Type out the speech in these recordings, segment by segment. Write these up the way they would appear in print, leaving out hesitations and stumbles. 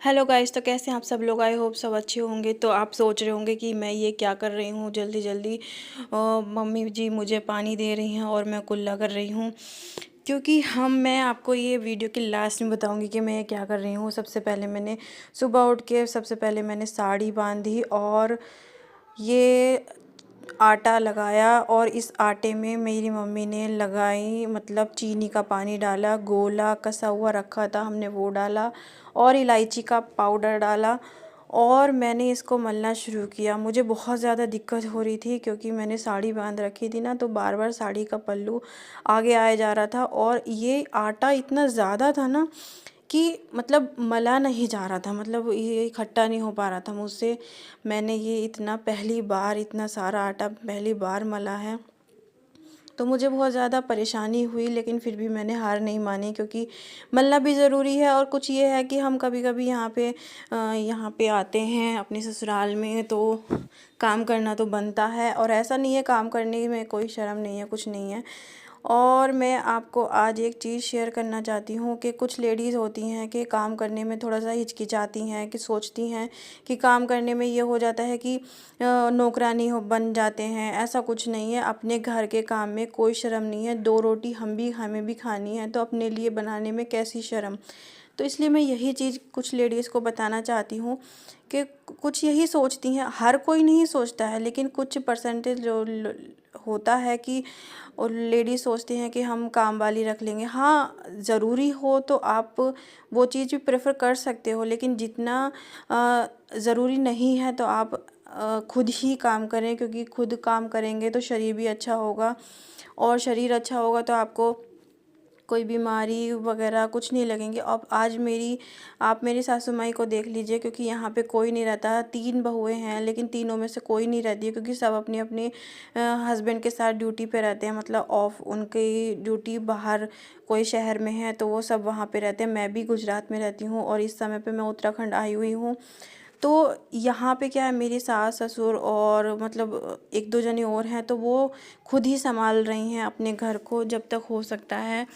Hello guys, तो कैसे हैं आप सब लोग। आई होप सब अच्छे होंगे। तो आप सोच रहे होंगे कि मैं ये क्या कर रही हूँ, जल्दी जल्दी मम्मी जी मुझे पानी दे रही हैं और मैं कुल्ला कर रही हूँ। क्योंकि मैं आपको ये वीडियो के लास्ट में बताऊंगी कि मैं क्या कर रही हूँ। सबसे पहले मैंने सुबह उठ के सबसे पहले मैंने साड़ी बांधी और ये आटा लगाया, और इस आटे में मेरी मम्मी ने लगाई मतलब चीनी का पानी डाला, गोला कसा हुआ रखा था हमने वो डाला, और इलायची का पाउडर डाला, और मैंने इसको मलना शुरू किया। मुझे बहुत ज़्यादा दिक्कत हो रही थी क्योंकि मैंने साड़ी बांध रखी थी ना, तो बार बार साड़ी का पल्लू आगे आया जा रहा था, और ये आटा इतना ज़्यादा था ना कि मतलब मला नहीं जा रहा था, मतलब ये इकट्ठा नहीं हो पा रहा था मुझसे। मैंने ये इतना पहली बार इतना सारा आटा पहली बार मला है, तो मुझे बहुत ज़्यादा परेशानी हुई, लेकिन फिर भी मैंने हार नहीं मानी क्योंकि मलना भी ज़रूरी है। और कुछ ये है कि हम कभी कभी यहाँ पे आते हैं अपने ससुराल में, तो काम करना तो बनता है, और ऐसा नहीं है काम करने में कोई शर्म नहीं है, कुछ नहीं है। और मैं आपको आज एक चीज़ शेयर करना चाहती हूँ कि कुछ लेडीज़ होती हैं कि काम करने में थोड़ा सा हिचकिचाती हैं, कि सोचती हैं कि काम करने में ये हो जाता है कि नौकरानी हो बन जाते हैं। ऐसा कुछ नहीं है, अपने घर के काम में कोई शर्म नहीं है। दो रोटी हमें भी खानी है, तो अपने लिए बनाने में कैसी शर्म। तो इसलिए मैं यही चीज़ कुछ लेडीज़ को बताना चाहती हूँ कि कुछ यही सोचती हैं। हर कोई नहीं सोचता है, लेकिन कुछ परसेंटेज जो होता है कि और लेडीज़ सोचती हैं कि हम काम वाली रख लेंगे। हाँ, ज़रूरी हो तो आप वो चीज़ भी प्रेफर कर सकते हो, लेकिन जितना ज़रूरी नहीं है तो आप खुद ही काम करें, क्योंकि खुद काम करेंगे तो शरीर भी अच्छा होगा, और शरीर अच्छा होगा तो आपको कोई बीमारी वगैरह कुछ नहीं लगेंगे। अब आज आप मेरी सासू माई को देख लीजिए, क्योंकि यहाँ पे कोई नहीं रहता। 3 बहुएं हैं, लेकिन तीनों में से कोई नहीं रहती है, क्योंकि सब अपनी अपनी हस्बैंड के साथ ड्यूटी पे रहते हैं, मतलब ऑफ उनकी ड्यूटी बाहर कोई शहर में है, तो वो सब वहाँ पे रहते हैं। मैं भी गुजरात में रहती हूँ और इस समय पे मैं उत्तराखंड आई हुई हूँ। तो यहाँ पे क्या है, मेरी सास ससुर और मतलब एक दो जने और हैं, तो वो खुद ही संभाल रही हैं अपने घर को जब तक हो सकता है।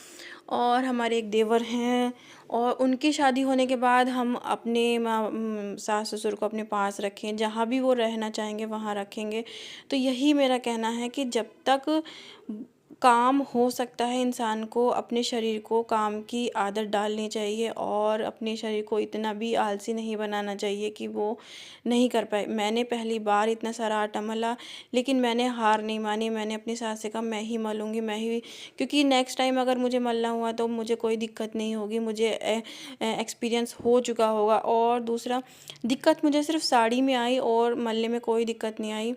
और हमारे एक देवर हैं, और उनकी शादी होने के बाद हम अपने सास ससुर को अपने पास रखें, जहाँ भी वो रहना चाहेंगे वहाँ रखेंगे। तो यही मेरा कहना है कि जब तक काम हो सकता है, इंसान को अपने शरीर को काम की आदत डालनी चाहिए, और अपने शरीर को इतना भी आलसी नहीं बनाना चाहिए कि वो नहीं कर पाए। मैंने पहली बार इतना सारा आटा मला, लेकिन मैंने हार नहीं मानी। मैंने अपनी सास से कहा मैं ही मलूँगी, मैं ही, क्योंकि नेक्स्ट टाइम अगर मुझे मलना हुआ तो मुझे कोई दिक्कत नहीं होगी, मुझे एक्सपीरियंस हो चुका होगा। और दूसरा, दिक्कत मुझे सिर्फ साड़ी में आई और मलने में कोई दिक्कत नहीं आई।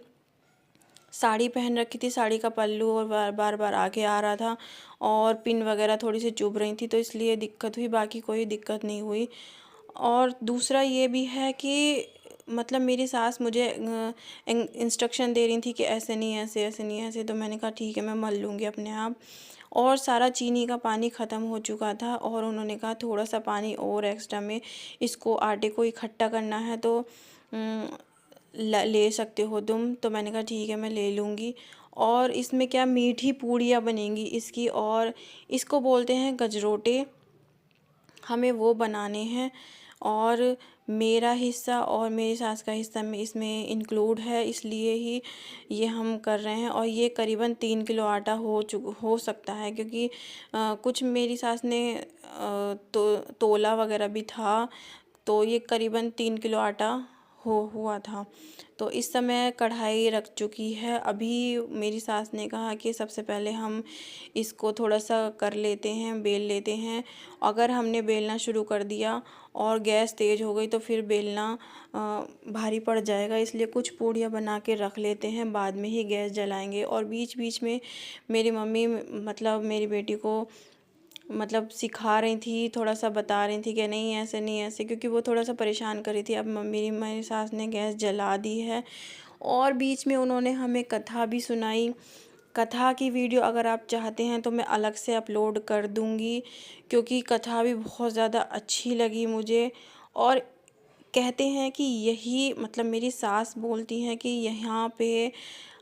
साड़ी पहन रखी थी, साड़ी का पल्लू और बार बार आगे आ रहा था, और पिन वगैरह थोड़ी सी चुभ रही थी, तो इसलिए दिक्कत हुई, बाकी कोई दिक्कत नहीं हुई। और दूसरा ये भी है कि मतलब मेरी सास मुझे इंस्ट्रक्शन दे रही थी कि ऐसे नहीं, ऐसे ऐसे नहीं, ऐसे। तो मैंने कहा ठीक है, मैं मल लूँगी अपने आप। और सारा चीनी का पानी ख़त्म हो चुका था, और उन्होंने कहा थोड़ा सा पानी और एक्स्ट्रा में इसको आटे को इकट्ठा करना है, तो ले सकते हो तुम। तो मैंने कहा ठीक है, मैं ले लूँगी। और इसमें क्या मीठी पूड़ियाँ बनेंगी इसकी, और इसको बोलते हैं गजरोटे, हमें वो बनाने हैं। और मेरा हिस्सा और मेरी सास का हिस्सा में इसमें इंक्लूड है, इसलिए ही ये हम कर रहे हैं। और ये करीबन 3 किलो आटा हो सकता है, क्योंकि कुछ मेरी सास ने तो तोला वगैरह भी था, तो ये करीबन 3 किलो आटा हो हुआ था। तो इस समय कढ़ाई रख चुकी है। अभी मेरी सास ने कहा कि सबसे पहले हम इसको थोड़ा सा कर लेते हैं, बेल लेते हैं। अगर हमने बेलना शुरू कर दिया और गैस तेज़ हो गई तो फिर बेलना भारी पड़ जाएगा, इसलिए कुछ पूड़ियाँ बना के रख लेते हैं, बाद में ही गैस जलाएंगे। और बीच बीच में मेरी मम्मी मतलब मेरी बेटी को मतलब सिखा रही थी, थोड़ा सा बता रही थी कि नहीं ऐसे नहीं ऐसे, क्योंकि वो थोड़ा सा परेशान कर रही थी। अब मेरी सास ने गैस जला दी है, और बीच में उन्होंने हमें कथा भी सुनाई। कथा की वीडियो अगर आप चाहते हैं तो मैं अलग से अपलोड कर दूंगी, क्योंकि कथा भी बहुत ज़्यादा अच्छी लगी मुझे। और कहते हैं कि यही मतलब मेरी सास बोलती हैं कि यहाँ पे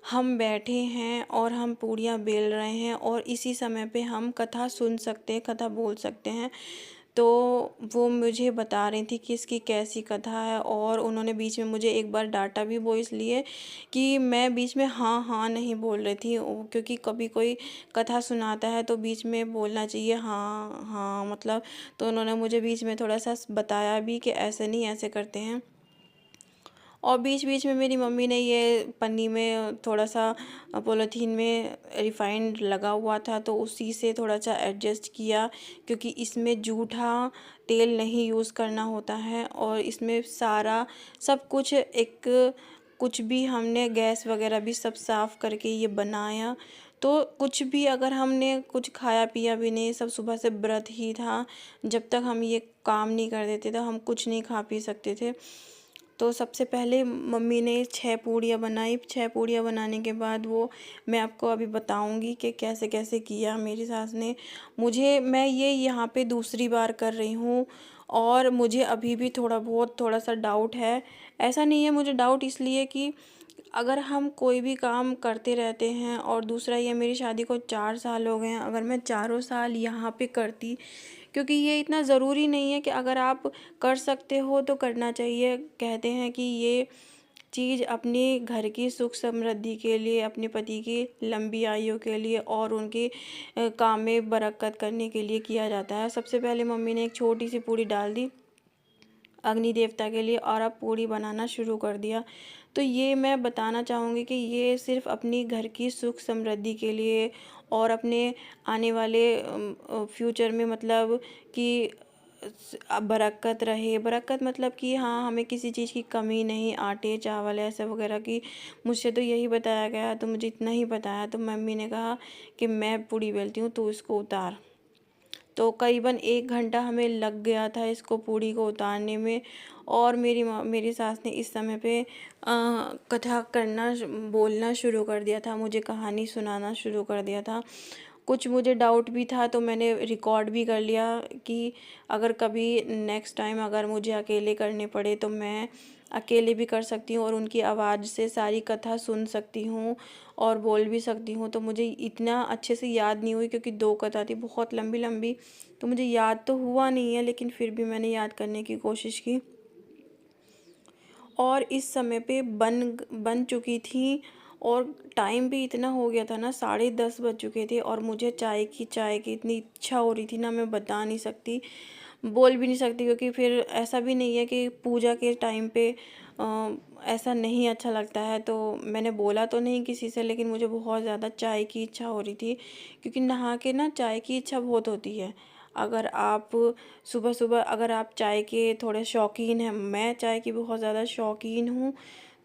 हम बैठे हैं और हम पूड़ियाँ बेल रहे हैं, और इसी समय पे हम कथा सुन सकते हैं, कथा बोल सकते हैं। तो वो मुझे बता रही थी कि इसकी कैसी कथा है, और उन्होंने बीच में मुझे एक बार डाँटा भी वो इसलिए कि मैं बीच में हाँ, हाँ नहीं बोल रही थी। क्योंकि कभी कोई कथा सुनाता है तो बीच में बोलना चाहिए हाँ, हाँ मतलब। तो उन्होंने मुझे बीच में थोड़ा-सा बताया भी कि ऐसे नहीं, ऐसे करते हैं। और बीच-बीच में मेरी मम्मी ने ये पन्नी में थोड़ा-सा पॉलीथीन में रिफाइंड लगा हुआ था, तो उसी से थोड़ा-सा एडजस्ट किया, क्योंकि इसमें जूठा तेल नहीं यूज़ करना होता है, और इसमें सारा सब कुछ एक कुछ भी हमने गैस वगैरह भी सब साफ़ करके ये बनाया। तो कुछ भी अगर हमने कुछ खाया पिया भी नहीं, सब सुबह से व्रत ही था। जब तक हम ये काम नहीं कर देते तो हम कुछ नहीं खा पी सकते थे। तो सबसे पहले मम्मी ने 6 पूड़ियाँ बनाई। 6 पूड़ियाँ बनाने के बाद वो मैं आपको अभी बताऊँगी कि कैसे-कैसे किया मेरी सास ने। मैं ये यहाँ पे दूसरी बार कर रही हूँ, और मुझे अभी भी थोड़ा-सा डाउट है। ऐसा नहीं है मुझे डाउट, इसलिए कि अगर हम कोई भी काम करते रहते हैं, और दूसरा ये मेरी शादी को 4 साल हो गए हैं, अगर मैं चारों साल यहाँ पे करती, क्योंकि ये इतना ज़रूरी नहीं है कि अगर आप कर सकते हो तो करना चाहिए। कहते हैं कि ये चीज़ अपने घर की सुख समृद्धि के लिए, अपने पति की लंबी आयु के लिए, और उनके काम में बरकत करने के लिए किया जाता है। सबसे पहले मम्मी ने एक छोटी सी पूड़ी डाल दी अग्नि देवता के लिए, और अब पूड़ी बनाना शुरू कर दिया। तो ये मैं बताना चाहूँगी कि ये सिर्फ़ अपनी घर की सुख समृद्धि के लिए, और अपने आने वाले फ्यूचर में, मतलब कि बरकत रहे। बरकत मतलब कि हाँ, हमें किसी चीज़ की कमी नहीं, आटे चावल ऐसे वगैरह की। मुझसे तो यही बताया गया, तो मुझे इतना ही बताया। तो मम्मी ने कहा कि मैं पूड़ी बेलती हूँ, तू इसको उतार। तो करीबन 1 घंटा हमें लग गया था इसको, पूड़ी को उतारने में। और मेरी सास ने इस समय पे कथा बोलना शुरू कर दिया था, मुझे कहानी सुनाना शुरू कर दिया था। कुछ मुझे डाउट भी था, तो मैंने रिकॉर्ड भी कर लिया कि अगर कभी नेक्स्ट टाइम अगर मुझे अकेले करने पड़े तो मैं अकेले भी कर सकती हूँ, और उनकी आवाज़ से सारी कथा सुन सकती हूँ और बोल भी सकती हूँ। तो मुझे इतना अच्छे से याद नहीं हुई, क्योंकि 2 कथा थी बहुत लंबी-लंबी, तो मुझे याद तो हुआ नहीं है, लेकिन फिर भी मैंने याद करने की कोशिश की। और इस समय पे बन चुकी थी, और टाइम भी इतना हो गया था ना, 10:30 बज चुके थे, और मुझे चाय की इतनी इच्छा हो रही थी ना, मैं बता नहीं सकती, बोल भी नहीं सकती। क्योंकि फिर ऐसा भी नहीं है कि पूजा के टाइम पे ऐसा नहीं अच्छा लगता है, तो मैंने बोला तो नहीं किसी से, लेकिन मुझे बहुत ज़्यादा चाय की इच्छा हो रही थी। क्योंकि नहा के ना चाय की इच्छा बहुत होती है। अगर आप सुबह-सुबह अगर आप चाय के थोड़े शौकीन हैं, मैं चाय की बहुत ज़्यादा शौकीन हूँ,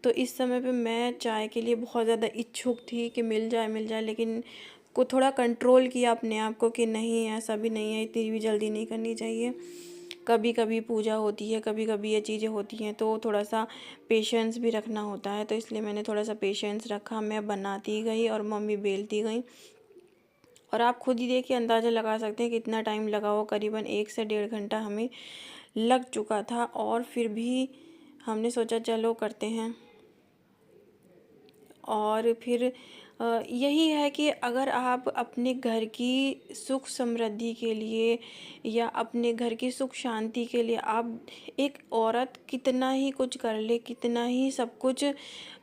तो इस समय पे मैं चाय के लिए बहुत ज़्यादा इच्छुक थी कि मिल जाए, लेकिन को थोड़ा कंट्रोल किया अपने आप को कि नहीं, ऐसा भी नहीं है, इतनी भी जल्दी नहीं करनी चाहिए। कभी-कभी पूजा होती है, कभी-कभी ये चीज़ें होती हैं, तो थोड़ा-सा पेशेंस भी रखना होता है। तो इसलिए मैंने थोड़ा-सा पेशेंस रखा, मैं बनाती गई और मम्मी बेलती गईं। और आप खुद ही देखिए, अंदाज़ा लगा सकते हैं कितना टाइम लगा होगा, करीबन 1 से डेढ़ घंटा हमें लग चुका था, और फिर भी हमने सोचा चलो करते हैं। और फिर यही है कि अगर आप अपने घर की सुख समृद्धि के लिए, या अपने घर की सुख शांति के लिए, आप एक औरत कितना ही कुछ कर ले, कितना ही सब कुछ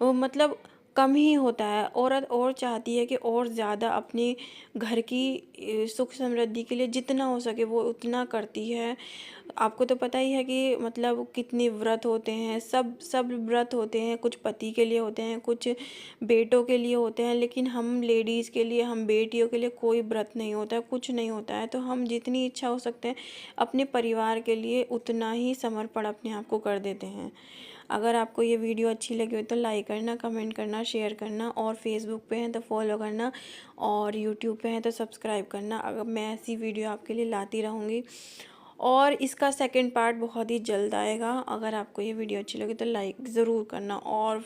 मतलब कम ही होता है। औरत और चाहती है कि और ज़्यादा अपने घर की सुख समृद्धि के लिए जितना हो सके वो उतना करती है। आपको तो पता ही है कि मतलब कितने व्रत होते हैं, सब सब व्रत होते हैं, कुछ पति के लिए होते हैं, कुछ बेटों के लिए होते हैं, लेकिन हम लेडीज़ के लिए, हम बेटियों के लिए कोई व्रत नहीं होता है, कुछ नहीं होता है। तो हम जितनी इच्छा हो सकते हैं अपने परिवार के लिए उतना ही समर्पण अपने आप को कर देते हैं। अगर आपको ये वीडियो अच्छी लगी हो तो लाइक करना, कमेंट करना, शेयर करना, और फेसबुक पे हैं तो फॉलो करना, और यूट्यूब पे हैं तो सब्सक्राइब करना। अगर मैं ऐसी वीडियो आपके लिए लाती रहूँगी, और इसका सेकंड पार्ट बहुत ही जल्द आएगा। अगर आपको ये वीडियो अच्छी लगी तो लाइक ज़रूर करना, और